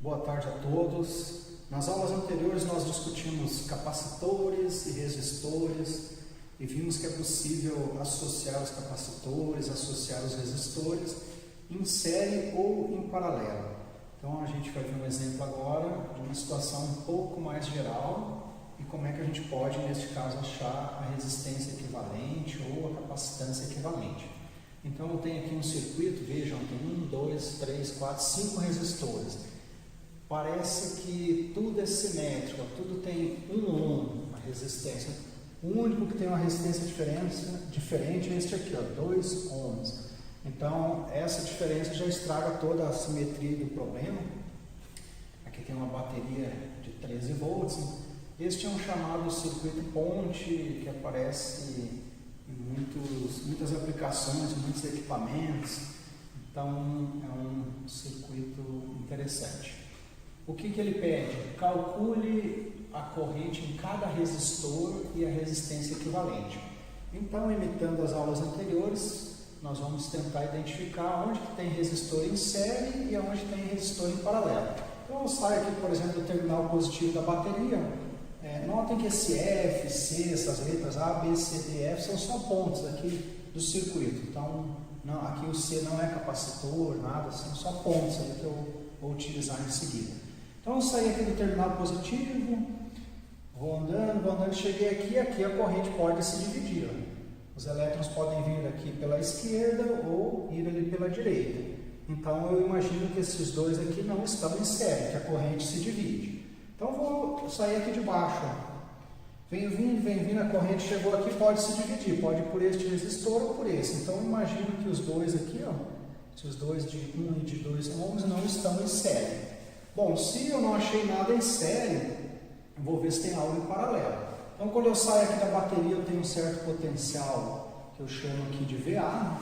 Boa tarde a todos. Nas aulas anteriores nós discutimos capacitores e resistores e vimos que é possível associar os capacitores, associar os resistores em série ou em paralelo. Então a gente vai ver um exemplo agora de uma situação um pouco mais geral e como é que a gente pode, neste caso, achar a resistência equivalente ou a capacitância equivalente. Então eu tenho aqui um circuito, vejam, tem 1, 2, 3, 4, 5 resistores. Parece que tudo é simétrico, tudo tem 1 ohm, a resistência. O único que tem uma resistência diferente é este aqui, 2 ohms. Então essa diferença já estraga toda a simetria do problema. Aqui tem uma bateria de 13 volts. Este é um chamado circuito ponte, que aparece em muitas aplicações, em muitos equipamentos. Então é um circuito interessante. O que ele pede? Calcule a corrente em cada resistor e a resistência equivalente. Então, imitando as aulas anteriores, nós vamos tentar identificar onde que tem resistor em série e onde tem resistor em paralelo. Então eu saio aqui, por exemplo, do terminal positivo da bateria. Notem que esse F, C, essas letras A, B, C, D, F são só pontos aqui do circuito. Então, aqui o C não é capacitor, nada, são só pontos aí que eu vou utilizar em seguida. Então eu saí aqui do terminal positivo, vou andando, cheguei aqui a corrente pode se dividir. Os elétrons podem vir aqui pela esquerda ou ir ali pela direita. Então eu imagino que esses dois aqui não estão em série, que a corrente se divide. Então eu vou sair aqui de baixo. Vem vindo, a corrente chegou aqui, pode se dividir, pode ir por este resistor ou por esse. Então eu imagino que os dois aqui, esses dois de 1 e de 2 ohms não estão em série. Bom, se eu não achei nada em série, eu vou ver se tem algo em paralelo. Então, quando eu saio aqui da bateria, eu tenho um certo potencial, que eu chamo aqui de VA,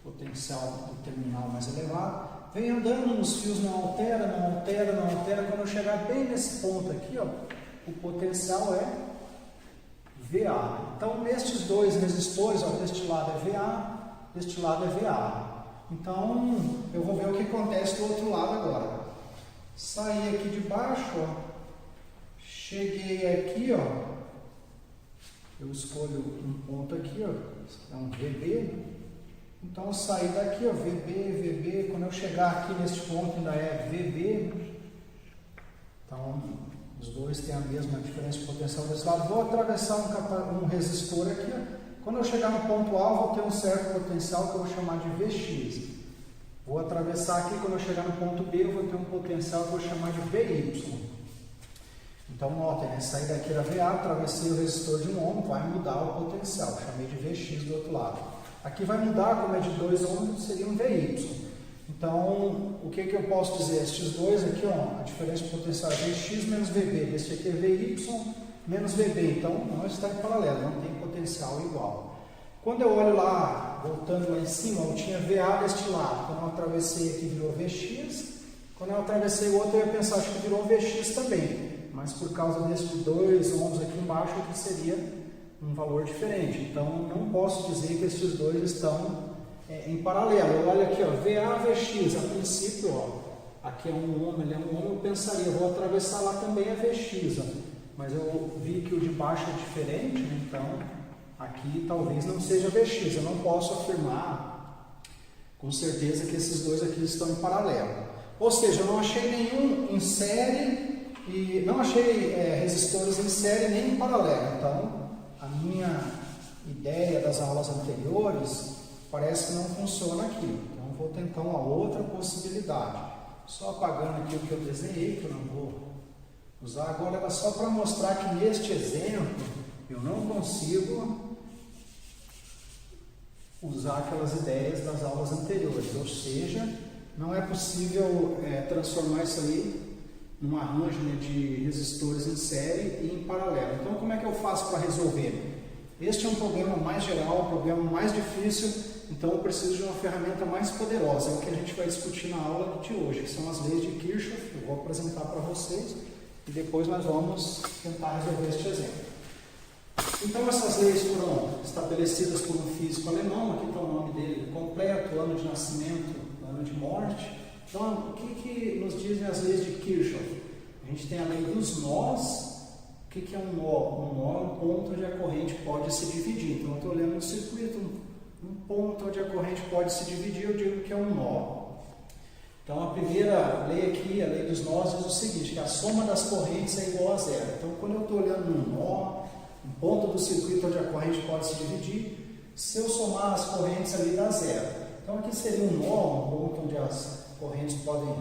potencial do terminal mais elevado. Vem andando nos fios, não altera. Quando eu chegar bem nesse ponto aqui, o potencial é VA. Então, nestes dois resistores, deste lado é VA, deste lado é VA. Então, eu vou ver o que acontece do outro lado agora. Saí aqui de baixo, cheguei aqui, eu escolho um ponto aqui, é um VB. Então eu saí daqui, VB, quando eu chegar aqui neste ponto ainda é VB. Então os dois têm a mesma diferença de potencial desse lado. Vou atravessar um resistor aqui, quando eu chegar no ponto A, vou ter um certo potencial que eu vou chamar de VX. Vou atravessar aqui, quando eu chegar no ponto B, eu vou ter um potencial que eu vou chamar de VY. Então, notem, saí daqui da VA, atravessei o resistor de 1 ohm, vai mudar o potencial, chamei de VX do outro lado. Aqui vai mudar, como é de 2 ohms, seria um VY. Então, o que eu posso dizer? Estes dois aqui, a diferença de potencial é VX menos VB. Este aqui é VY menos VB, então não está em paralelo, não tem potencial igual. Quando eu olho lá, voltando lá em cima, eu tinha VA deste lado. Quando eu atravessei aqui, virou VX. Quando eu atravessei o outro, eu ia pensar, acho que virou VX também. Mas por causa desses 2 ohms aqui embaixo, aqui seria um valor diferente. Então, não posso dizer que esses dois estão em paralelo. Eu olho aqui, VA, VX. A princípio, aqui é 1 ohm, ele é 1 ohm, eu pensaria, vou atravessar lá também é VX. Mas eu vi que o de baixo é diferente, então aqui talvez não seja VX. Eu não posso afirmar com certeza que esses dois aqui estão em paralelo. Ou seja, eu não achei nenhum em série e não achei resistores em série nem em paralelo. Então, a minha ideia das aulas anteriores parece que não funciona aqui. Então, vou tentar uma outra possibilidade. Só apagando aqui o que eu desenhei, que eu não vou usar agora, era só para mostrar que neste exemplo eu não consigo usar aquelas ideias das aulas anteriores, ou seja, não é possível transformar isso aí num arranjo de resistores em série e em paralelo. Então, como é que eu faço para resolver? Este é um problema mais geral, um problema mais difícil, então eu preciso de uma ferramenta mais poderosa, é o que a gente vai discutir na aula de hoje, que são as leis de Kirchhoff. Eu vou apresentar para vocês e depois nós vamos tentar resolver este exemplo. Então essas leis foram estabelecidas por um físico alemão, aqui está o nome dele completo, ano de nascimento, ano de morte. Então o que nos dizem as leis gente tem a lei dos nós. O que é um nó? Um nó é um ponto onde a corrente pode se dividir. Então, eu estou olhando no circuito, um ponto onde a corrente pode se dividir, eu digo que é um nó. Então, a primeira lei aqui, a lei dos nós, diz o seguinte, que a soma das correntes é igual a zero. Então, quando eu estou olhando num nó, um ponto do circuito onde a corrente pode se dividir, se eu somar as correntes ali dá zero. Então, aqui seria um nó, um ponto onde as correntes podem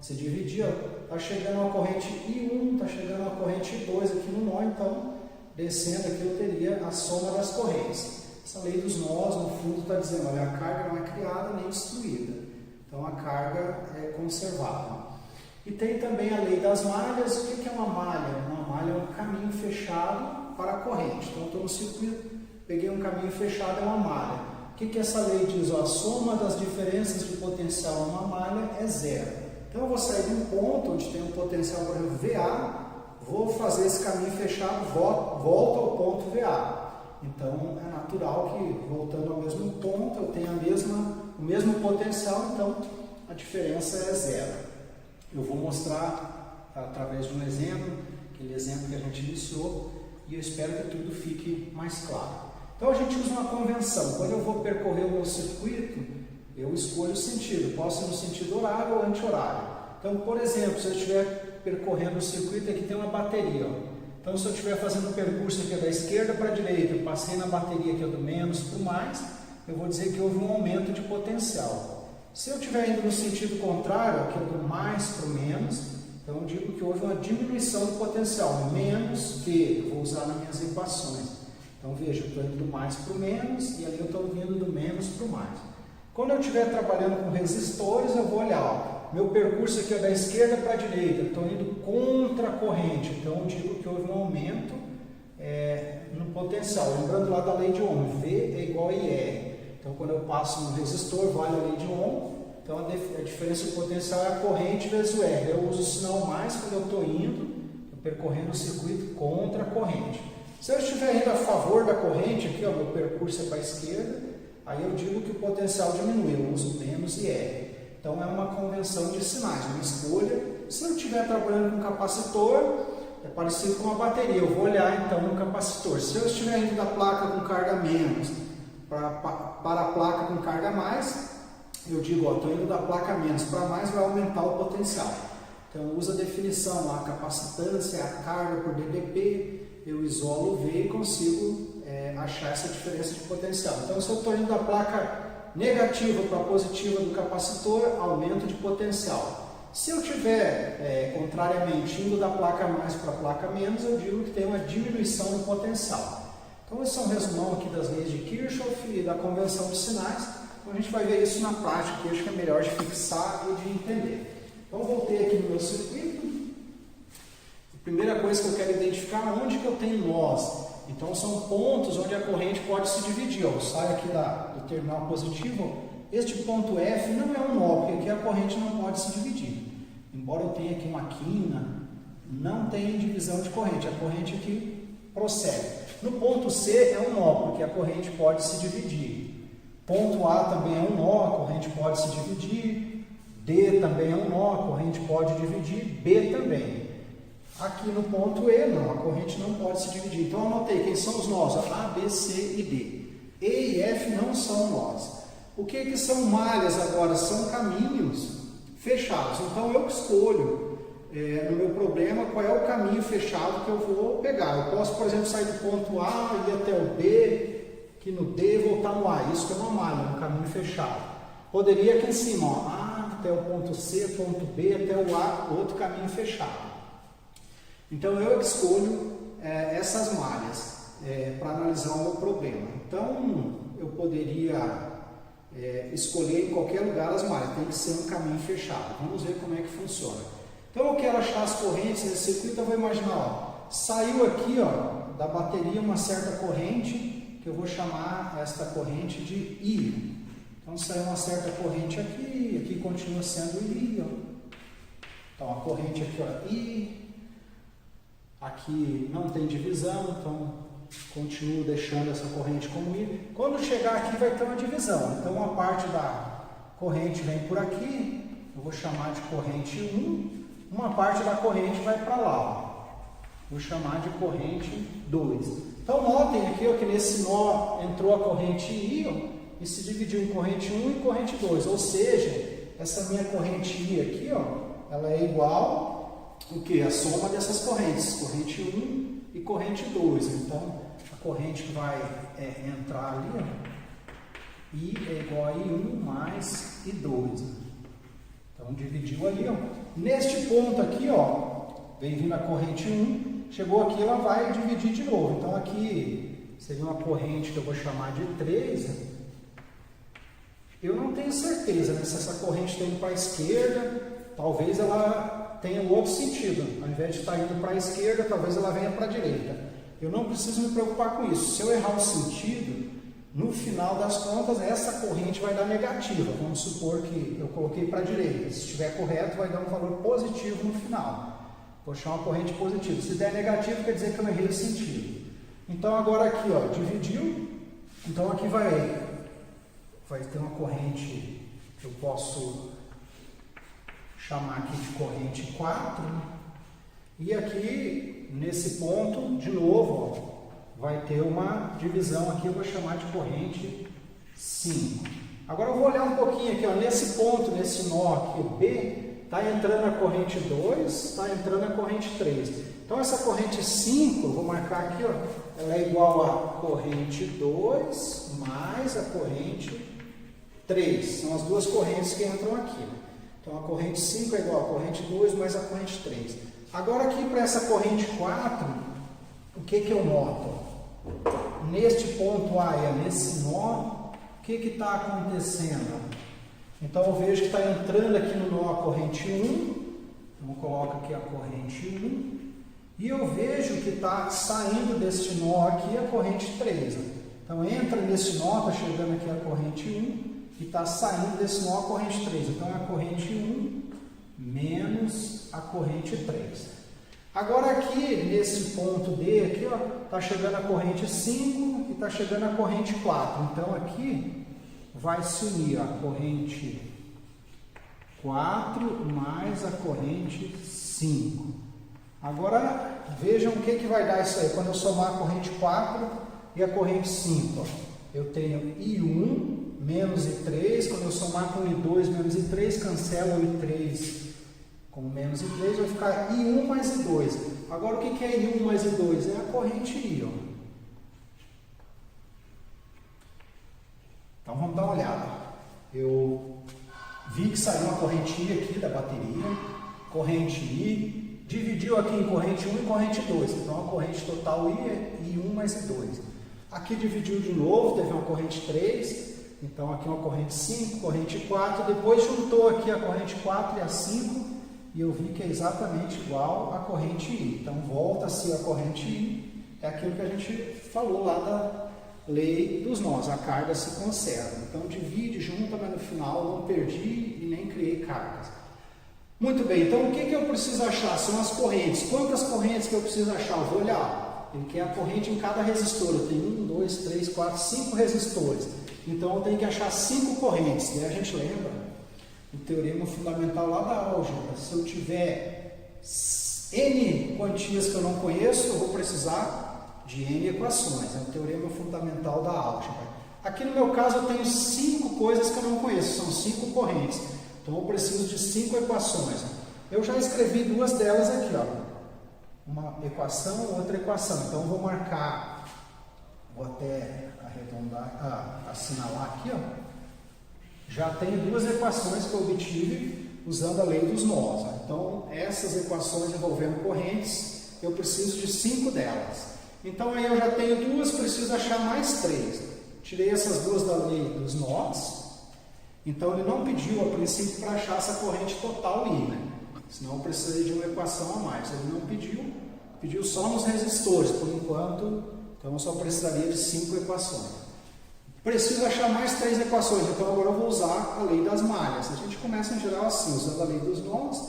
se dividir. Está chegando uma corrente I1, está chegando uma corrente I2 aqui no nó, então, descendo aqui eu teria a soma das correntes. Essa lei dos nós, no fundo, está dizendo, olha, a carga não é criada nem destruída. Então, a carga é conservada. E tem também a lei das malhas. O que é uma malha? Uma malha é um caminho fechado para a corrente. Então, eu estou no circuito, peguei um caminho fechado, é uma malha. O que essa lei diz? A soma das diferenças de potencial numa malha é zero. Então, eu vou sair de um ponto onde tem um potencial, por exemplo, VA, vou fazer esse caminho fechado, volto ao ponto VA. Então, é natural que, voltando ao mesmo ponto, eu tenho o mesmo potencial, então a diferença é zero. Eu vou mostrar através de um exemplo, aquele exemplo que a gente iniciou, e eu espero que tudo fique mais claro. Então, a gente usa uma convenção. Quando eu vou percorrer o meu circuito, eu escolho o sentido. Posso ir no sentido horário ou anti-horário. Então, por exemplo, se eu estiver percorrendo o circuito, aqui tem uma bateria. Ó. Então, se eu estiver fazendo o percurso aqui da esquerda para a direita, eu passei na bateria aqui do menos para o mais, eu vou dizer que houve um aumento de potencial. Se eu estiver indo no sentido contrário, aqui do mais para o menos, então eu digo que houve uma diminuição do potencial. Menos que, eu vou usar nas minhas equações. Então, veja, eu estou indo do mais para o menos, e ali eu estou vindo do menos para o mais. Quando eu estiver trabalhando com resistores, eu vou olhar, ó, meu percurso aqui é da esquerda para a direita, estou indo contra a corrente, então eu digo que houve um aumento no potencial. Lembrando lá da lei de Ohm, V é igual a IR. Então, quando eu passo no resistor, vale a lei de Ohm, então a diferença de potencial é a corrente vezes o R. Eu uso o sinal mais quando eu estou indo, percorrendo o circuito contra a corrente. Se eu estiver indo a favor da corrente, aqui, ó, meu percurso é para a esquerda, aí eu digo que o potencial diminui, eu uso menos e R. Então, é uma convenção de sinais, uma escolha. Se eu estiver trabalhando com capacitor, é parecido com uma bateria. Eu vou olhar, então, no capacitor. Se eu estiver indo da placa com carga menos para a placa com carga mais, eu digo, estou indo da placa menos para mais, vai aumentar o potencial. Então, usa a definição lá, capacitância, a carga por dBp, eu isolo o V e consigo achar essa diferença de potencial. Então, se eu estou indo da placa negativa para positiva do capacitor, aumento de potencial. Se eu estiver, contrariamente, indo da placa mais para a placa menos, eu digo que tem uma diminuição do potencial. Então, esse é um resumão aqui das leis de Kirchhoff e da convenção de sinais. Então, a gente vai ver isso na prática, que acho que é melhor de fixar e de entender. Então, eu voltei aqui no meu circuito. A primeira coisa que eu quero identificar é onde que eu tenho nós. Então, são pontos onde a corrente pode se dividir. Eu saio aqui do terminal positivo. Este ponto F não é um nó, porque aqui a corrente não pode se dividir. Embora eu tenha aqui uma quina, não tem divisão de corrente. A corrente aqui prossegue. No ponto C é um nó, porque a corrente pode se dividir. Ponto A também é um nó, a corrente pode se dividir. D também é um nó, a corrente pode dividir. B também. Aqui no ponto E, não, a corrente não pode se dividir. Então, eu anotei quem são os nós, A, B, C e D. E e F não são nós. O que são malhas agora? São caminhos fechados. Então, eu escolho, no meu problema, qual é o caminho fechado que eu vou pegar. Eu posso, por exemplo, sair do ponto A, ir até o B, aqui no D e voltar no A. Isso é uma malha, um caminho fechado. Poderia aqui em cima, ó, A até o ponto C, ponto B até o A, outro caminho fechado. Então, eu escolho essas malhas para analisar o meu problema. Então, eu poderia escolher em qualquer lugar as malhas, tem que ser um caminho fechado. Vamos ver como é que funciona. Então, eu quero achar as correntes nesse circuito, eu vou imaginar, ó, saiu aqui, ó, da bateria uma certa corrente, que eu vou chamar esta corrente de I. Então, saiu uma certa corrente aqui, aqui continua sendo I, ó. Então, a corrente aqui, ó, I. Aqui não tem divisão, então continuo deixando essa corrente como I. Quando chegar aqui vai ter uma divisão. Então, uma parte da corrente vem por aqui, eu vou chamar de corrente 1. uma parte da corrente vai para lá, ó. Vou chamar de corrente 2. Então notem aqui, ó, que nesse nó entrou a corrente I, ó, e se dividiu em corrente 1 e corrente 2, ou seja, essa minha corrente I aqui, ó, ela é igual o que? A soma dessas correntes, corrente 1 e corrente 2. Então, a corrente que vai entrar ali, ó, I é igual a I1 mais I2. Então, dividiu ali, ó. Neste ponto aqui, ó, vem vindo a corrente 1, chegou aqui, ela vai dividir de novo. Então, aqui seria uma corrente que eu vou chamar de 3, Eu não tenho certeza, né, se essa corrente está indo para a esquerda, talvez ela tenha um outro sentido. Ao invés de estar indo para a esquerda, talvez ela venha para a direita. Eu não preciso me preocupar com isso. Se eu errar o sentido, no final das contas, essa corrente vai dar negativa. Vamos supor que eu coloquei para a direita. Se estiver correto, vai dar um valor positivo no final. Vou chamar uma corrente positiva. Se der negativo, quer dizer que eu errei o sentido. Então, agora aqui, ó, dividiu. Então, aqui vai ter uma corrente que eu posso chamar aqui de corrente 4. E aqui, nesse ponto, de novo, ó, vai ter uma divisão aqui, eu vou chamar de corrente 5. Agora eu vou olhar um pouquinho aqui, ó, nesse ponto, nesse nó aqui, B, está entrando a corrente 2, está entrando a corrente 3. Então essa corrente 5, eu vou marcar aqui, ó, ela é igual a corrente 2 mais a corrente 3. São as duas correntes que entram aqui. Então a corrente 5 é igual a corrente 2 mais a corrente 3. Agora aqui para essa corrente 4, o que eu noto? Neste ponto A, nesse nó, o que está acontecendo? Então eu vejo que está entrando aqui no nó a corrente 1, então eu coloco aqui a corrente 1, e eu vejo que está saindo deste nó aqui a corrente 3. Então entra nesse nó, está chegando aqui a corrente 1, e está saindo desse nó a corrente 3. Então é a corrente 1 menos a corrente 3. Agora aqui, nesse ponto D, aqui, está chegando a corrente 5 e está chegando a corrente 4. Então aqui vai se unir a corrente 4 mais a corrente 5. Agora vejam o que vai dar isso aí. Quando eu somar a corrente 4 e a corrente 5, ó, eu tenho I1 menos I3, quando eu somar com I2 menos I3, cancela o I3 com menos I3, vai ficar I1 mais I2. Agora, o que é I1 mais I2? É a corrente I. Ó. Então, vamos dar uma olhada. Eu vi que saiu uma corrente I aqui da bateria, corrente I, dividiu aqui em corrente 1 e corrente 2. Então, a corrente total I é I1 mais I2. Aqui dividiu de novo, teve uma corrente 3. Então, aqui uma corrente 5, corrente 4, depois juntou aqui a corrente 4 e a 5, e eu vi que é exatamente igual à corrente I. Então, volta a ser a corrente I, é aquilo que a gente falou lá da lei dos nós, a carga se conserva. Então, divide, junta, mas no final não perdi e nem criei cargas. Muito bem, então o que eu preciso achar? São as correntes. Quantas correntes que eu preciso achar? Eu vou olhar. Ele quer a corrente em cada resistor. Eu tenho 1, 2, 3, 4, 5 resistores. Então eu tenho que achar 5 correntes. E aí a gente lembra o teorema fundamental lá da álgebra. Se eu tiver N quantias que eu não conheço, eu vou precisar de N equações. É o teorema fundamental da álgebra. Aqui no meu caso eu tenho 5 coisas que eu não conheço. São 5 correntes. Então eu preciso de 5 equações. Eu já escrevi 2 delas aqui, ó. Uma equação, outra equação. Então eu vou marcar, vou até arredondar, assinalar aqui, ó. Já tenho 2 equações que eu obtive usando a lei dos nós. Ó. Então essas equações envolvendo correntes, eu preciso de 5 delas. Então aí eu já tenho 2, preciso achar mais 3. Tirei essas 2 da lei dos nós. Então ele não pediu a princípio para achar essa corrente total I, né? Senão eu precisaria de uma equação a mais. Ele não pediu, pediu só nos resistores, por enquanto, então eu só precisaria de 5 equações. Preciso achar mais 3 equações, então agora eu vou usar a lei das malhas. A gente começa em geral assim, usando a lei dos nós,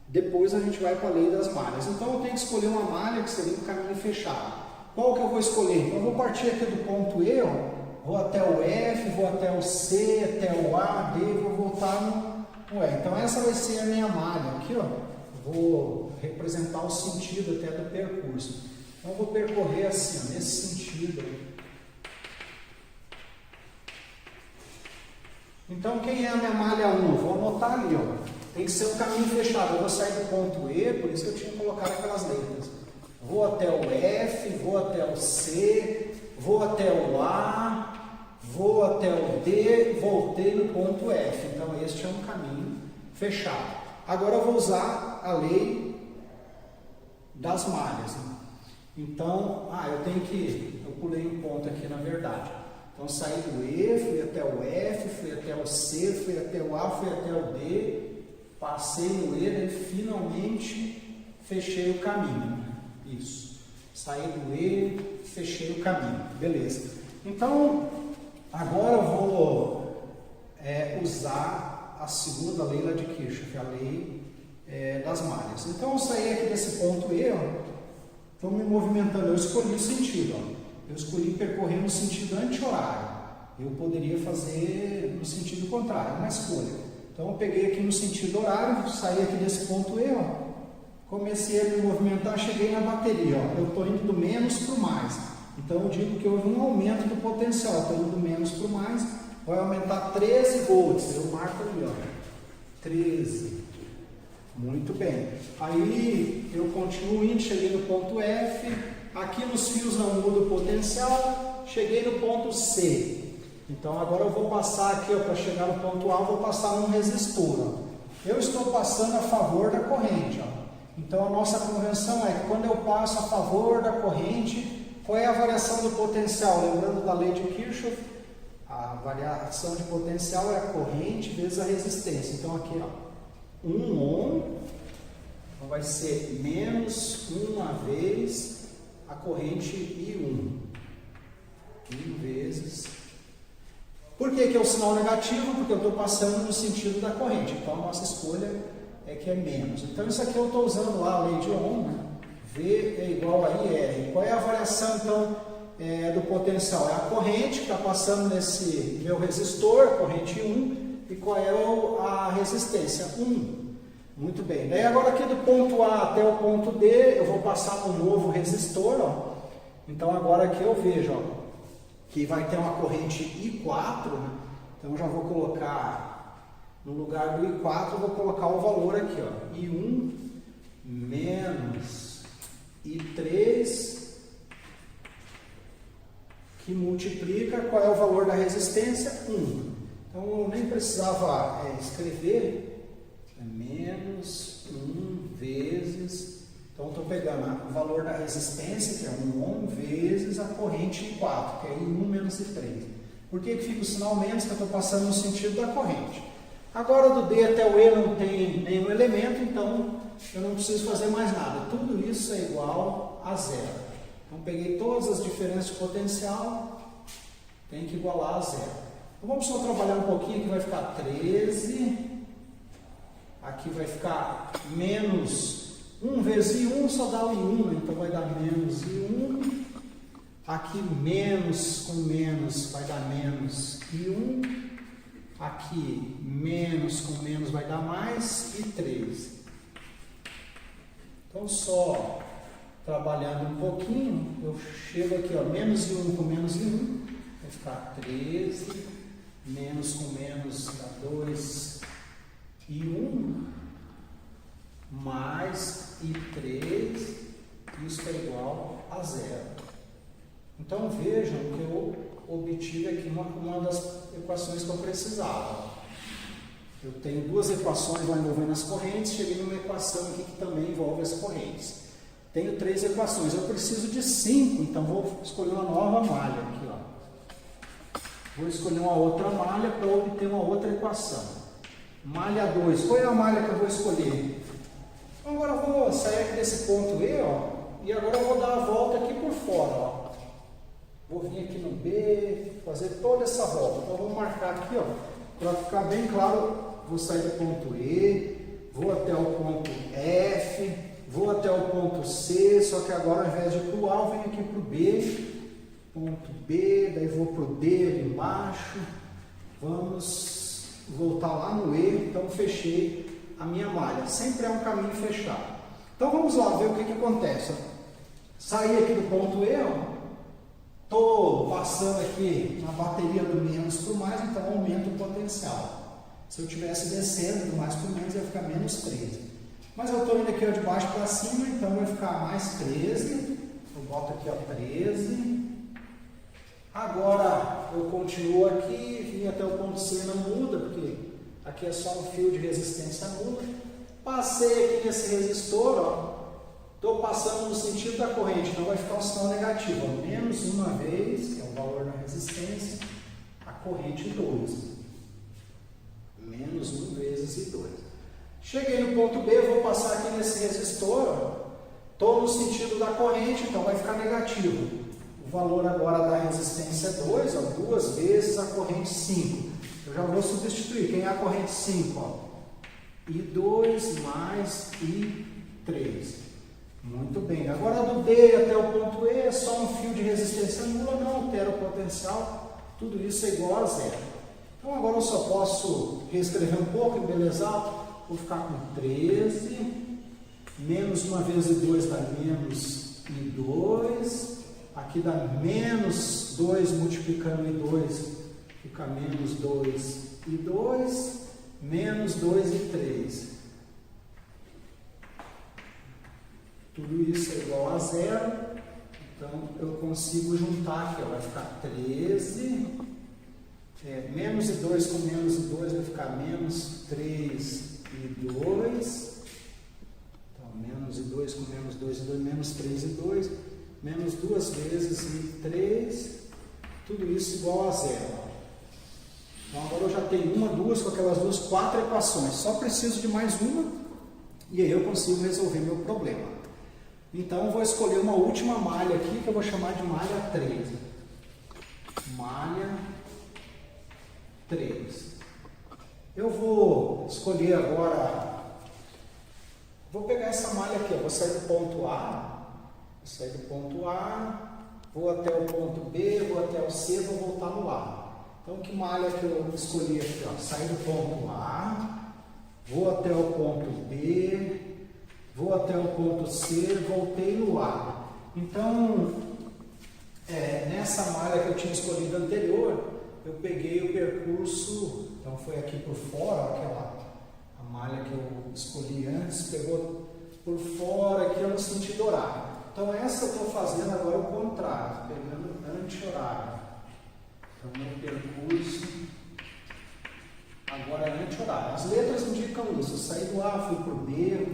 depois a gente vai para a lei das malhas. Então eu tenho que escolher uma malha que seria um caminho fechado. Qual que eu vou escolher? Então eu vou partir aqui do ponto E, ó. Vou até o F, vou até o C, até o A, D, vou voltar no E. Então essa vai ser a minha malha aqui, ó. vou representar o sentido até do percurso. Então eu vou percorrer assim, ó, nesse sentido. Então quem é a minha malha 1? Eu vou anotar ali, ó. Tem que ser um caminho fechado. Eu vou sair do ponto E, por isso que eu tinha colocado aquelas letras. Vou até o F, vou até o C, vou até o A, vou até o D, voltei no ponto F. Então este é um caminho fechado. Agora eu vou usar a lei das malhas. Né? Então, eu pulei um ponto aqui na verdade. Então saí do E, fui até o F, fui até o C, fui até o A, fui até o D, passei no E, e finalmente fechei o caminho. Isso. Saí do E, fechei o caminho. Beleza. Então, agora eu vou usar a segunda lei lá de Kirchhoff, que é a lei das malhas. Então, eu saí aqui desse ponto E, estou me movimentando. Eu escolhi o sentido. Ó. Eu escolhi percorrer no sentido anti-horário. Eu poderia fazer no sentido contrário, uma escolha. Então, eu peguei aqui no sentido horário, saí aqui desse ponto E, ó. Comecei a me movimentar, cheguei na bateria, ó. Eu estou indo do menos para o mais. Então eu digo que houve um aumento do potencial. Estou indo do menos para o mais, vai aumentar 13 volts. Eu marco ali, ó. 13. Muito bem. Aí eu continuo indo, cheguei no ponto F. Aqui nos fios não muda o potencial. Cheguei no ponto C. Então agora eu vou passar aqui, para chegar no ponto A, eu vou passar num resistor. Ó. Eu estou passando a favor da corrente. Ó. Então a nossa convenção é que quando eu passo a favor da corrente, qual é a variação do potencial? Lembrando da lei de Kirchhoff, a variação de potencial é a corrente vezes a resistência. Então aqui, ó, 1 ohm, então vai ser menos uma vez a corrente I1. 1 vezes. Por que é o sinal negativo? Porque eu estou passando no sentido da corrente. Então a nossa escolha é que é menos. Então isso aqui eu estou usando lá a lei de Ohm, né? V é igual a IR. Qual é a variação então do potencial? É a corrente que está passando nesse meu resistor, corrente 1, e qual é a resistência? 1. Muito bem. Daí agora aqui do ponto A até o ponto D, eu vou passar um novo resistor. Ó. Então agora aqui eu vejo, ó, que vai ter uma corrente I4, né? Então eu já vou colocar, no lugar do I4, eu vou colocar o valor aqui, ó, I1 menos I3, que multiplica, qual é o valor da resistência? 1. Então eu nem precisava escrever, menos 1 vezes, então estou pegando o valor da resistência, que é 1 ohm, vezes a corrente I4, que é I1 menos I3. Por que fica o sinal menos? Que eu estou passando no sentido da corrente. Agora do D até o E não tem nenhum elemento, então eu não preciso fazer mais nada. Tudo isso é igual a zero. Então peguei todas as diferenças de potencial, tem que igualar a zero. Então vamos só trabalhar um pouquinho, aqui vai ficar 13, aqui vai ficar menos 1 vezes I1, só dá o I1, né? Então vai dar menos I1, aqui menos com menos vai dar menos I1, aqui menos com menos vai dar mais I3. Então só trabalhando um pouquinho, eu chego aqui, ó, menos I1 com menos I1, vai ficar 13, menos com menos dá 2 I1, mais I3, isso é igual a zero. Então vejam que eu obtive aqui uma das equações que eu precisava. Eu tenho duas equações lá envolvendo as correntes, cheguei numa equação aqui que também envolve as correntes. Tenho 3 equações, eu preciso de 5, então vou escolher uma nova malha aqui, ó. Vou escolher uma outra malha para obter uma outra equação. Malha 2, qual é a malha que eu vou escolher? Então agora eu vou sair aqui desse ponto E, ó, e agora eu vou dar a volta aqui por fora, ó. Vou vir aqui no B, fazer toda essa volta. Então eu vou marcar aqui, ó, para ficar bem claro, vou sair do ponto E, vou até o ponto F, vou até o ponto C, só que agora ao invés de ir para o A, eu venho aqui para o B, ponto B, daí vou para o D ali embaixo, vamos voltar lá no E, então fechei a minha malha. Sempre é um caminho fechado. Então vamos lá ver o que acontece. Saí aqui do ponto E, estou passando aqui na bateria do menos para o mais, então aumento o potencial. Se eu estivesse descendo do mais para o menos, ia ficar menos 13. Mas eu estou indo aqui ó, de baixo para cima, então vai ficar mais 13. Eu boto aqui ó, 13. Agora eu continuo aqui, vim até o ponto C, não muda, porque aqui é só um fio de resistência nula. Passei aqui nesse resistor, ó. Estou passando no sentido da corrente, então vai ficar um sinal negativo. Ó, menos uma vez, que é o valor da resistência, a corrente 2. Menos 1 vezes e 2. Cheguei no ponto B, vou passar aqui nesse resistor. Estou no sentido da corrente, então vai ficar negativo. O valor agora da resistência é 2, ó, 2 vezes a corrente 5. Eu já vou substituir. Quem é a corrente 5? Ó? I2 mais I3. Muito bem. Agora do D até o ponto E é só um fio de resistência nula, não altera o potencial. Tudo isso é igual a zero. Então agora eu só posso reescrever um pouco, embelezar. Vou ficar com 13. Menos 1 vezes 2 dá menos I2. Aqui dá menos 2 multiplicando I2, fica menos 2 I2, menos 2 I3. Tudo isso é igual a zero, então eu consigo juntar aqui, ó, vai ficar 13, menos I2 com menos I2 vai ficar menos 3 I2, então menos I2 com menos 2 I2, menos 3 I2, menos 2 vezes I3, tudo isso igual a zero. Então agora eu já tenho uma, duas, com aquelas duas, 4 equações. Só preciso de mais uma e aí eu consigo resolver meu problema. Então eu vou escolher uma última malha aqui que eu vou chamar de malha 3. Malha 3. Eu vou escolher agora, vou pegar essa malha aqui, ó, vou sair do ponto A, vou até o ponto B, vou até o C, vou voltar no A. Então, que malha que eu escolhi aqui? Ó? Sair do ponto A, vou até o ponto B, vou até o ponto C, voltei no A. Então, nessa malha que eu tinha escolhido anterior, eu peguei o percurso, então foi aqui por fora, a malha que eu escolhi antes, pegou por fora aqui no sentido horário. Então essa eu estou fazendo agora o contrário, pegando anti-horário. Então meu percurso agora é anti-horário. As letras indicam isso. Eu saí do A, fui para o B,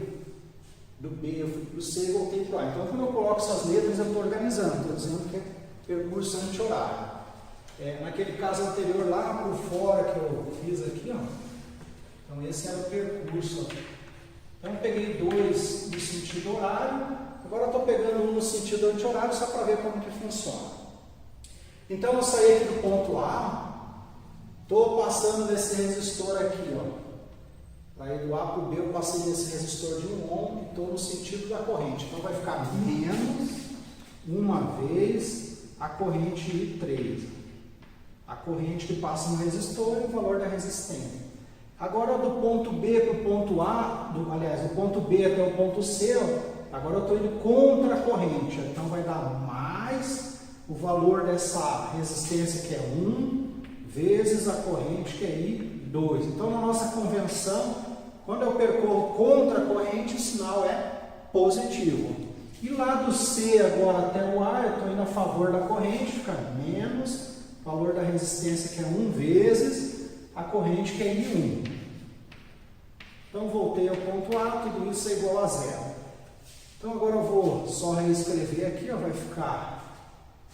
do B eu fui para o C e voltei para o A. Então quando eu coloco essas letras eu estou organizando, estou dizendo que é percurso anti-horário. Naquele caso anterior lá por fora que eu fiz aqui, ó. Então esse era o percurso. Então eu peguei 2 no sentido horário. Agora eu estou pegando um no sentido anti-horário só para ver como que funciona. Então eu saí aqui do ponto A, estou passando nesse resistor aqui, ó. Para ir do A para o B, eu passei nesse resistor de 1 ohm e estou no sentido da corrente. Então vai ficar menos uma vez a corrente I3. A corrente que passa no resistor e o valor da resistência. Agora do ponto B para o ponto A, do ponto B até o ponto C, ó. Agora eu estou indo contra a corrente, então vai dar mais o valor dessa resistência que é 1 vezes a corrente que é I2. Então na nossa convenção, quando eu percorro contra a corrente, o sinal é positivo. E lá do C agora até o A, eu estou indo a favor da corrente, fica menos o valor da resistência que é 1 vezes a corrente que é I1. Então voltei ao ponto A, tudo isso é igual a zero. Então agora eu vou só reescrever aqui, ó, vai ficar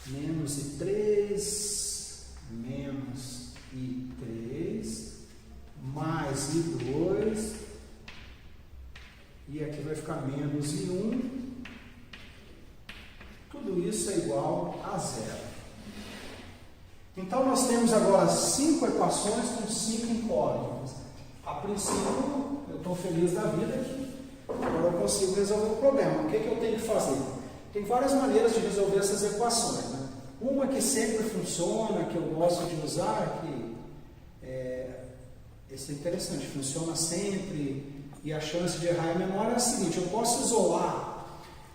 menos I3, menos I3, mais I2, e aqui vai ficar menos I1, tudo isso é igual a zero. Então nós temos agora 5 equações com 5 incógnitas. A princípio eu estou feliz da vida aqui. Agora eu consigo resolver o problema. O que eu tenho que fazer? Tem várias maneiras de resolver essas equações, né? Uma que sempre funciona, que eu gosto de usar, esse é interessante, funciona sempre e a chance de errar é menor, é a seguinte: eu posso isolar,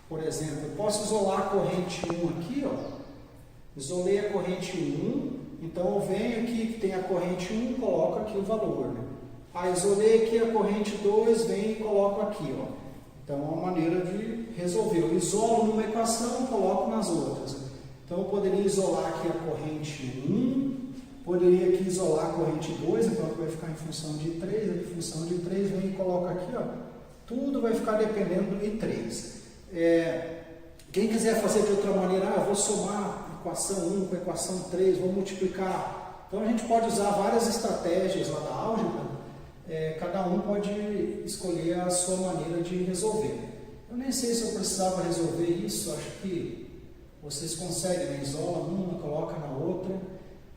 por exemplo, eu posso isolar a corrente 1 aqui, ó. Isolei a corrente 1, então eu venho aqui que tem a corrente 1, coloco aqui o valor, né? Isolei aqui a corrente 2, venho e coloco aqui, ó. Então é uma maneira de resolver. Eu isolo numa equação e coloco nas outras. Então eu poderia isolar aqui a corrente 1, poderia aqui isolar a corrente 2, então vai ficar em função de 3, aqui em função de 3, venho e coloco aqui, ó. Tudo vai ficar dependendo do I3. Quem quiser fazer de outra maneira, eu vou somar a equação 1 com a equação 3, vou multiplicar. Então a gente pode usar várias estratégias lá da álgebra. Cada um pode escolher a sua maneira de resolver. Eu nem sei se eu precisava resolver isso, acho que vocês conseguem, né? Isola uma, coloca na outra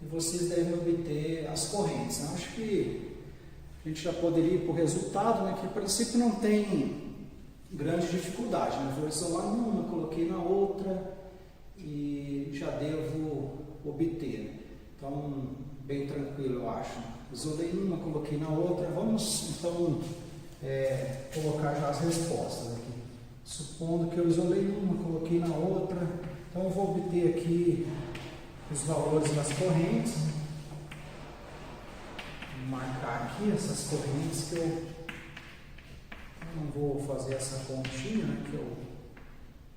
e vocês devem obter as correntes. Eu acho que a gente já poderia ir para o resultado, né? Que a princípio não tem grande dificuldade, né? Vou isolar uma, coloquei na outra e já devo obter. Então, bem tranquilo, eu acho. Isolei uma, coloquei na outra. Vamos então colocar já as respostas aqui. Supondo que eu isolei uma, coloquei na outra, então eu vou obter aqui os valores das correntes. Vou marcar aqui essas correntes que eu não vou fazer essa continha, né, que eu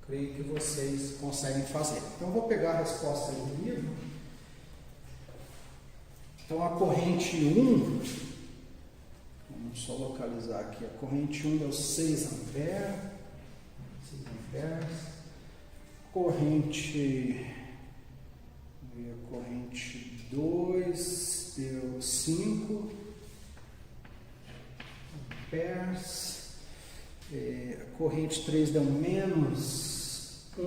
creio que vocês conseguem fazer. Então eu vou pegar a resposta do livro. Então a corrente 1, vamos só localizar aqui, a corrente 1 deu 6 amperes, corrente 2 deu 5 amperes, a corrente 3 deu menos 1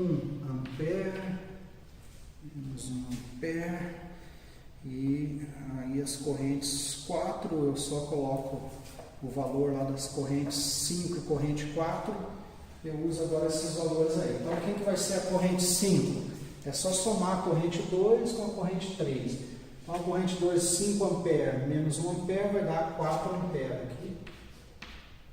ampere, menos 1 ampere. E aí as correntes 4, eu só coloco o valor lá das correntes 5 e corrente 4, eu uso agora esses valores aí. Então quem que vai ser a corrente 5? É só somar a corrente 2 com a corrente 3. Então a corrente 2, 5 ampere menos 1 ampere vai dar 4 ampere aqui.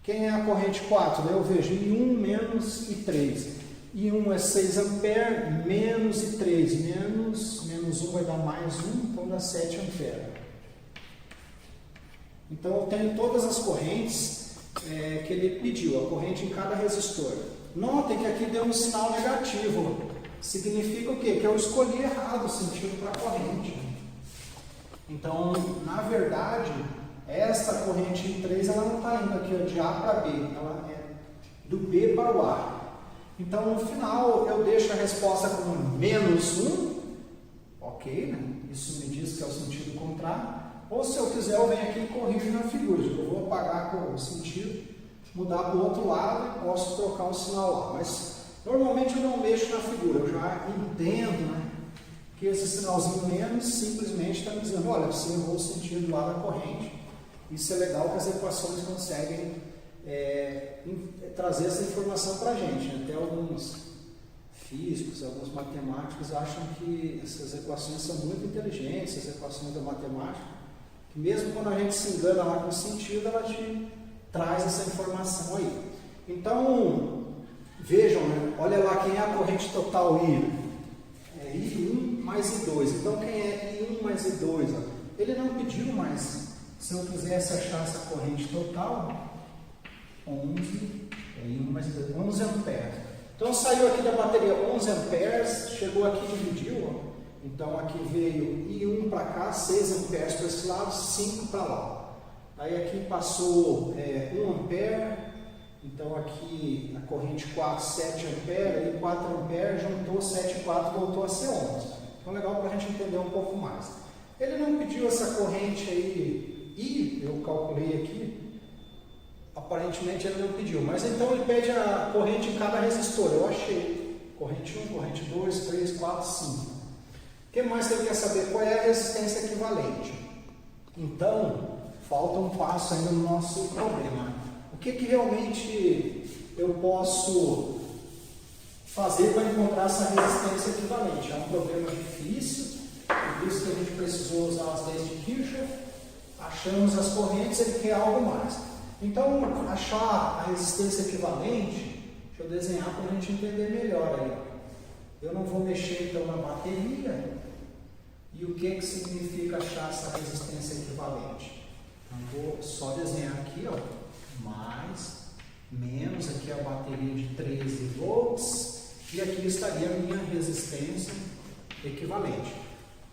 Quem é a corrente 4? Eu vejo I1 menos I3. I1 é 6 ampere, menos I3, menos 1 vai dar mais 1, então dá 7 ampere. Então eu tenho todas as correntes que ele pediu, a corrente em cada resistor. Notem que aqui deu um sinal negativo. Significa o quê? Que eu escolhi errado o sentido para a corrente. Então, na verdade, esta corrente I3 ela não está indo aqui de A para B, ela é do B para o A. Então, no final, eu deixo a resposta como menos 1, ok, né? Isso me diz que é o sentido contrário. Ou se eu quiser, eu venho aqui e corrijo na figura. Eu vou apagar com o sentido, mudar para o outro lado e posso trocar o sinal lá. Mas, normalmente, eu não mexo na figura. Eu já entendo, né, que esse sinalzinho menos simplesmente está me dizendo, olha, você errou o sentido lá da corrente. Isso é legal que as equações conseguem trazer essa informação para a gente. Até alguns físicos, alguns matemáticos acham que essas equações são muito inteligentes, essas equações da matemática, que mesmo quando a gente se engana lá com o sentido, ela te traz essa informação aí. Então, vejam, né? Olha lá quem é a corrente total I. É I1 mais I2. Então, quem é I1 mais I2? Ó? Ele não pediu, mas se eu quisesse achar essa corrente total, 11 amperes. Então saiu aqui da bateria 11 amperes, chegou aqui e dividiu. Ó. Então aqui veio I1 para cá, 6 amperes para esse lado, 5 para lá. Aí aqui passou 1 ampere, então aqui a corrente 4, 7 amperes, aí 4 amperes, juntou 7 e 4, voltou a ser 11. Então legal para a gente entender um pouco mais. Ele não pediu essa corrente aí, I, eu calculei aqui. Aparentemente ele não pediu, mas então ele pede a corrente em cada resistor. Eu achei. Corrente 1, corrente 2, 3, 4, 5. O que mais ele quer saber? Qual é a resistência equivalente? Então, falta um passo ainda no nosso problema. O que realmente eu posso fazer para encontrar essa resistência equivalente? É um problema difícil, por isso que a gente precisou usar as leis de Kirchhoff. Achamos as correntes, ele quer algo mais. Então, achar a resistência equivalente, deixa eu desenhar para a gente entender melhor aí. Eu não vou mexer então na bateria. E o que significa achar essa resistência equivalente? Então, vou só desenhar aqui, ó, mais, menos, aqui a bateria de 13 volts, e aqui estaria a minha resistência equivalente.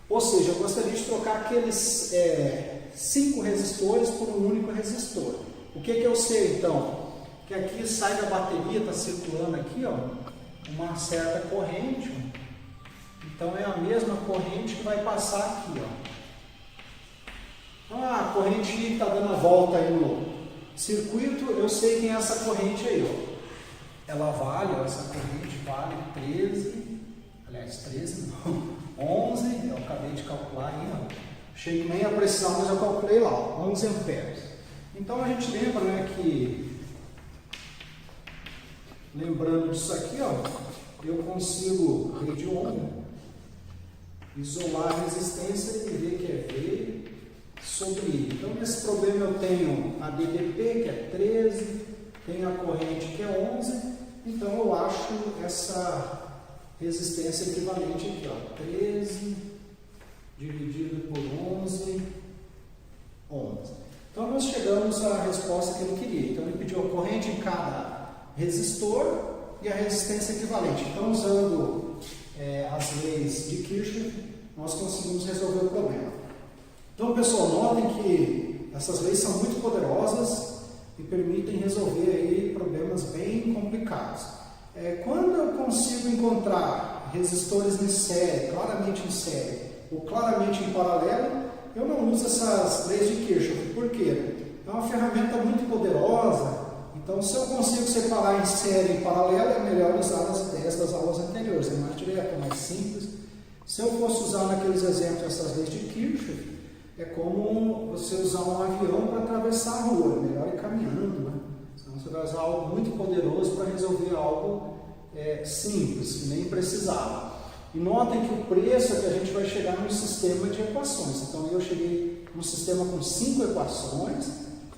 Ou seja, eu gostaria de trocar aqueles 5 resistores por um único resistor. O que eu sei então? Que aqui sai da bateria, está circulando aqui, ó, uma certa corrente. Então é a mesma corrente que vai passar aqui, ó. Então a corrente está dando a volta aí no circuito, eu sei que é essa corrente aí, ó. Ela vale, ó, essa corrente vale 13, aliás 13 não, 11, eu acabei de calcular aí, ó. Achei que nem a pressão, mas eu calculei lá, ó, 11 amperes. Então a gente lembra, né, que lembrando disso aqui, ó, eu consigo, rede ohm, isolar a resistência e ver que é V sobre I. Então, nesse problema eu tenho a DDP, que é 13, tenho a corrente, que é 11, então eu acho essa resistência equivalente aqui, ó, 13 dividido por 11, 11. Então, nós chegamos à resposta que eu queria. Então, ele pediu a corrente em cada resistor e a resistência equivalente. Então, usando as leis de Kirchhoff, nós conseguimos resolver o problema. Então, pessoal, notem que essas leis são muito poderosas e permitem resolver aí problemas bem complicados. Quando eu consigo encontrar resistores em série, claramente em série, ou claramente em paralelo, eu não uso essas leis de Kirchhoff. Por quê? É uma ferramenta muito poderosa. Então, se eu consigo separar em série e em paralelo, é melhor usar as ideias das aulas anteriores. É mais direto, é mais simples. Se eu fosse usar naqueles exemplos essas leis de Kirchhoff, é como você usar um avião para atravessar a rua. É melhor ir caminhando, né? Senão você vai usar algo muito poderoso para resolver algo simples, que nem precisava. E notem que o preço é que a gente vai chegar num sistema de equações. Então, eu cheguei num sistema com 5 equações.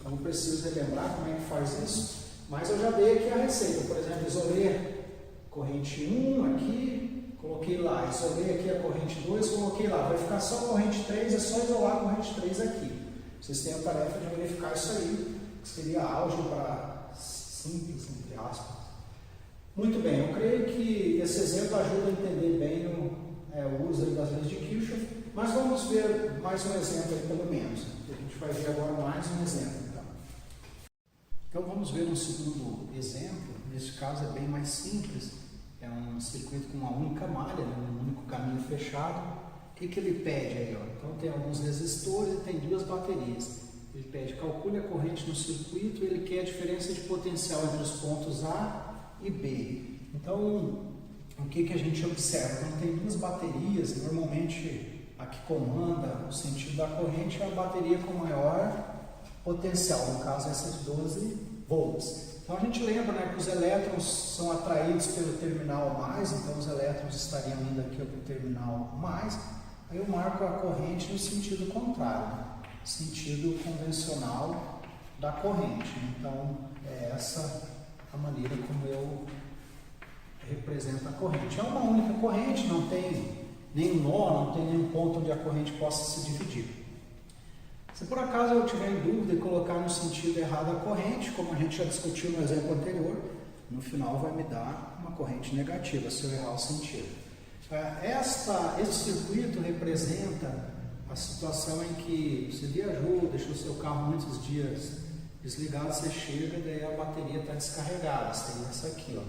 Eu não preciso relembrar como é que faz isso, mas eu já dei aqui a receita. Por exemplo, isolei corrente 1 aqui, coloquei lá. Isolei aqui a corrente 2, coloquei lá. Vai ficar só a corrente 3, é só isolar a corrente 3 aqui. Vocês têm a tarefa de verificar isso aí, que seria álgebra simples, entre aspas. Muito bem, eu creio que esse exemplo ajuda a entender bem o uso das leis de Kirchhoff, mas vamos ver mais um exemplo aí, pelo menos. A gente vai ver agora mais um exemplo. Então vamos ver um segundo exemplo. Nesse caso é bem mais simples. É um circuito com uma única malha, um único caminho fechado. O que ele pede aí? Ó? Então tem alguns resistores e tem 2 baterias. Ele pede, calcule a corrente no circuito e ele quer a diferença de potencial entre os pontos A e B. Então, o que a gente observa? Quando tem 2 baterias, normalmente a que comanda o sentido da corrente é a bateria com maior potencial, no caso essa de 12 volts. Então a gente lembra, né, que os elétrons são atraídos pelo terminal mais, então os elétrons estariam indo aqui para o terminal mais, aí eu marco a corrente no sentido contrário, né, sentido convencional da corrente. Então é essa a maneira como eu represento a corrente. É uma única corrente, não tem nenhum nó, não tem nenhum ponto onde a corrente possa se dividir. Se por acaso eu tiver em dúvida e colocar no sentido errado a corrente, como a gente já discutiu no exemplo anterior, no final vai me dar uma corrente negativa se eu errar o sentido. Esse circuito representa a situação em que você viajou, deixou seu carro muitos dias desligado, você chega, daí a bateria está descarregada, seria essa aqui, ó.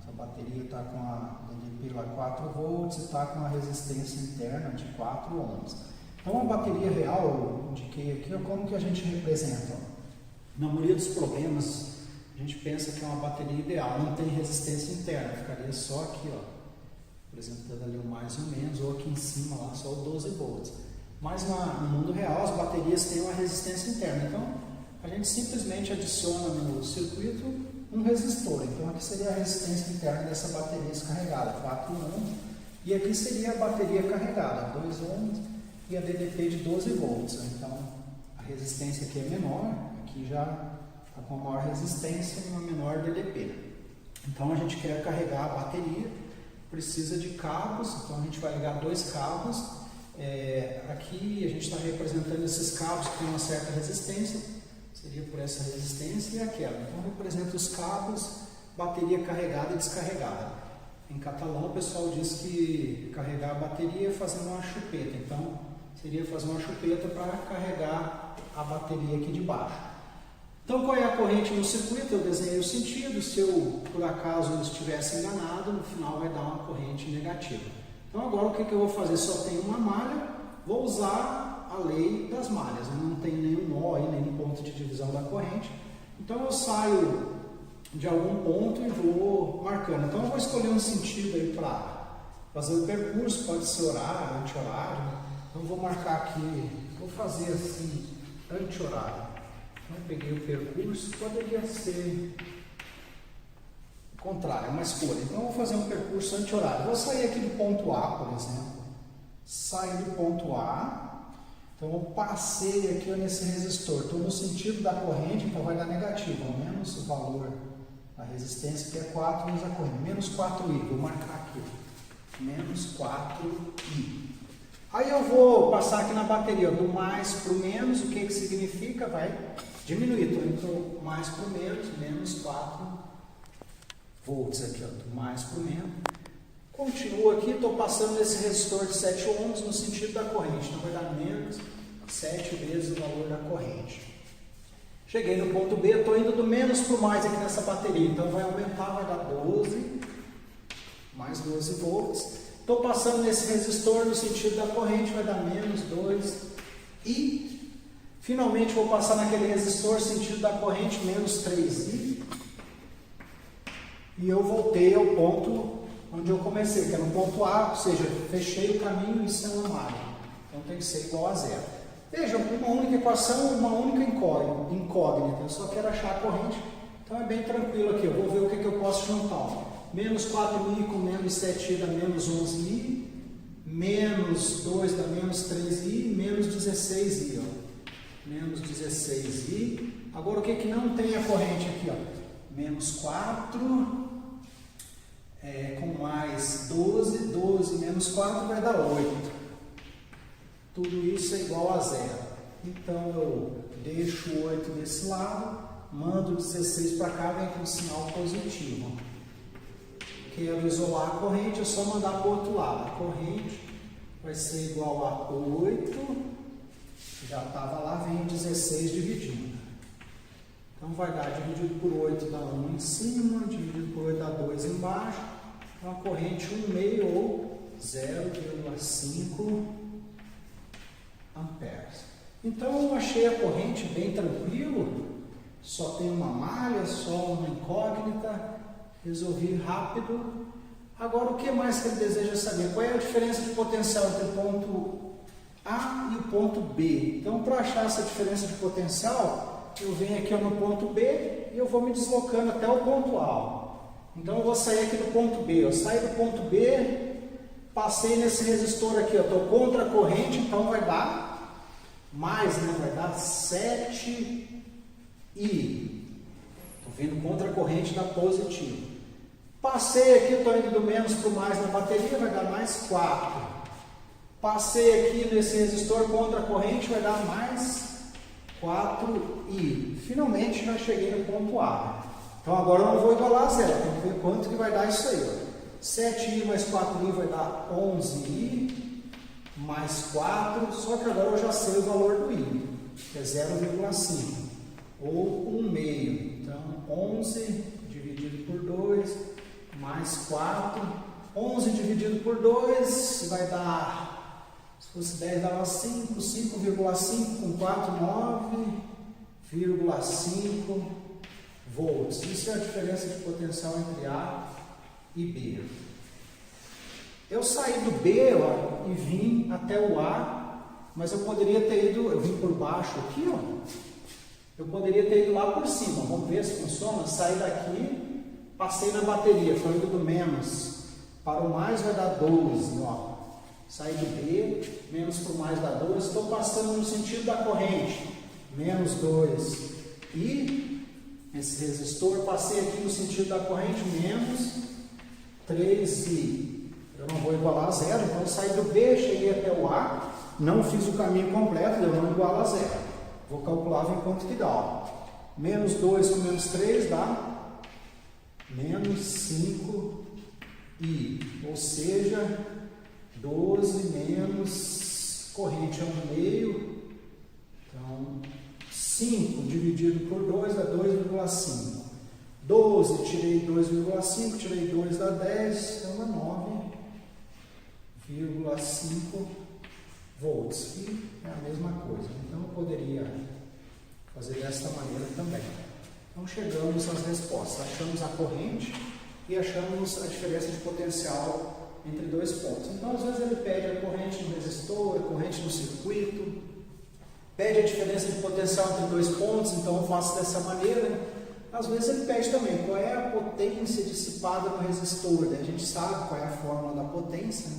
Essa bateria está com a DDP lá 4 volts e está com a resistência interna de 4 ohms. Então a bateria real, eu indiquei aqui, ó, como que a gente representa? Na maioria dos problemas, a gente pensa que é uma bateria ideal, não tem resistência interna, ficaria só aqui, ó, apresentando ali o mais e o menos, ou aqui em cima lá só o 12 volts. Mas no mundo real as baterias têm uma resistência interna, então a gente simplesmente adiciona no circuito um resistor. Então aqui seria a resistência interna dessa bateria descarregada, 4 ohms, e aqui seria a bateria carregada, 2 ohms, e a DDP de 12 volts. Então a resistência aqui é menor, aqui Aqui já está com uma maior resistência e uma menor DDP. Então a gente quer carregar a bateria, precisa de cabos, então a gente vai ligar 2 cabos. Aqui a gente está representando esses cabos que têm uma certa resistência, seria por essa resistência e aquela. Então representa os cabos, bateria carregada e descarregada. Em catalão o pessoal diz que carregar a bateria é fazendo uma chupeta, então seria fazer uma chupeta para carregar a bateria aqui de baixo. Então qual é a corrente no circuito? Eu desenhei o sentido, se eu por acaso estivesse enganado, no final vai dar uma corrente negativa. Então agora o que eu vou fazer? Só tem uma malha, vou usar a lei das malhas, né? Não tem nenhum nó aí, nenhum ponto de divisão da corrente. Então eu saio de algum ponto e vou marcando. Então eu vou escolher um sentido aí para fazer o percurso, pode ser horário, anti-horário. Então eu vou marcar aqui, vou fazer assim, anti-horário. Então eu peguei o percurso, poderia ser o contrário, uma escolha. Então eu vou fazer um percurso anti-horário. Vou sair aqui do ponto A, por exemplo. Saio do ponto A. Então eu passei aqui nesse resistor. Estou no sentido da corrente, então vai dar negativo. Menos o valor da resistência, que é 4, menos a corrente. Menos 4i. Vou marcar aqui. Menos 4i. Aí eu vou passar aqui na bateria, do mais para o menos. O que significa? Vai diminuir. Então, mais para o menos 4 volts aqui, ó, do mais para o menos. Continuo aqui, estou passando nesse resistor de 7 ohms no sentido da corrente. Então vai dar menos 7 vezes o valor da corrente. Cheguei no ponto B, estou indo do menos para o mais aqui nessa bateria. Então vai aumentar, vai dar 12, mais 12 volts. Estou passando nesse resistor no sentido da corrente, vai dar menos 2 e finalmente vou passar naquele resistor sentido da corrente, menos 3i, e eu voltei ao ponto onde eu comecei, que é no ponto A, ou seja, fechei o caminho, isso é uma malha, então tem que ser igual a zero. Vejam, uma única equação, uma única incógnita, eu só quero achar a corrente, então é bem tranquilo aqui, eu vou ver o que eu posso juntar. Menos 4i com menos 7i dá menos 11i, menos 2 dá menos 3i, menos 16i, ó. Menos 16i. Agora o que não tem a corrente aqui, ó? Menos 4, com mais 12, 12 menos 4 vai dar 8. Tudo isso é igual a zero. Então eu deixo o 8 desse lado, mando o 16 para cá, vem com sinal positivo. Quero isolar a corrente, é só mandar para o outro lado. A corrente vai ser igual a 8, já estava lá, vem 16 dividindo. Então vai dar dividido por 8 dá 1 em cima, dividido por 8 dá 2 embaixo. Então a corrente 1,5 ou 0,5 amperes. Então eu achei a corrente bem tranquilo, só tem uma malha, só uma incógnita. Resolvi rápido. Agora, o que mais que ele deseja saber? Qual é a diferença de potencial entre o ponto A e o ponto B? Então, para achar essa diferença de potencial, eu venho aqui no ponto B e eu vou me deslocando até o ponto A. Então, eu vou sair aqui do ponto B. Eu saio do ponto B, passei nesse resistor aqui. Eu estou contra a corrente, então vai dar mais, né? Vai dar 7i. Estou vindo contra a corrente, dá positivo. Passei aqui, estou indo do menos para o mais na bateria, vai dar mais 4. Passei aqui nesse resistor contra a corrente, vai dar mais 4i. Finalmente já cheguei no ponto A. Então agora eu não vou igualar a zero, tem que ver quanto que vai dar isso aí. Ó. 7i mais 4i vai dar 11i, mais 4, só que agora eu já sei o valor do i, que é 0,5, ou 1,5. Então 11 dividido por 2, mais 4, 11 dividido por 2 vai dar, se fosse 10 dava 5, 5,5 com 4, 9,5 volts. Isso é a diferença de potencial entre A e B. Eu saí do B, ó, e vim até o A, mas eu poderia ter ido, eu vim por baixo aqui, ó, eu poderia ter ido lá por cima. Vamos ver se funciona. Saí daqui, passei na bateria, foi indo do menos para o mais, vai dar 12, ó. Saí do B, menos para o mais dá 12, estou passando no sentido da corrente, menos 2, I, esse resistor, passei aqui no sentido da corrente, menos 3I. Eu não vou igualar a zero, então eu saí do B, cheguei até o A, não fiz o caminho completo, eu não igualo a zero. Vou calcular, ver quanto que dá. Ó. Menos 2 com menos 3 dá menos 5I, ou seja, 12 menos corrente 1,5, então 5 dividido por 2 dá 2,5. 12, tirei 2,5, tirei 2 dá 10, então dá 9,5 volts, que é a mesma coisa. Então eu poderia fazer desta maneira também. Então chegamos às respostas, achamos a corrente e achamos a diferença de potencial entre dois pontos. Então às vezes ele pede a corrente no resistor, a corrente no circuito, pede a diferença de potencial entre dois pontos, então eu faço dessa maneira. Às vezes ele pede também qual é a potência dissipada no resistor, né? A gente sabe qual é a fórmula da potência, né?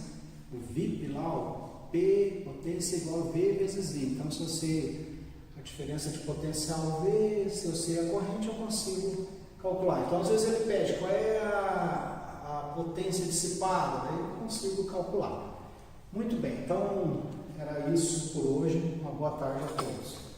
O VIP lá, o P, potência igual a V vezes I. Então se eu sei a diferença de potencial V, se eu sei a corrente, eu consigo calcular. Então às vezes ele pede qual é a potência dissipada, daí eu consigo calcular. Muito bem, então era isso por hoje. Uma boa tarde a todos.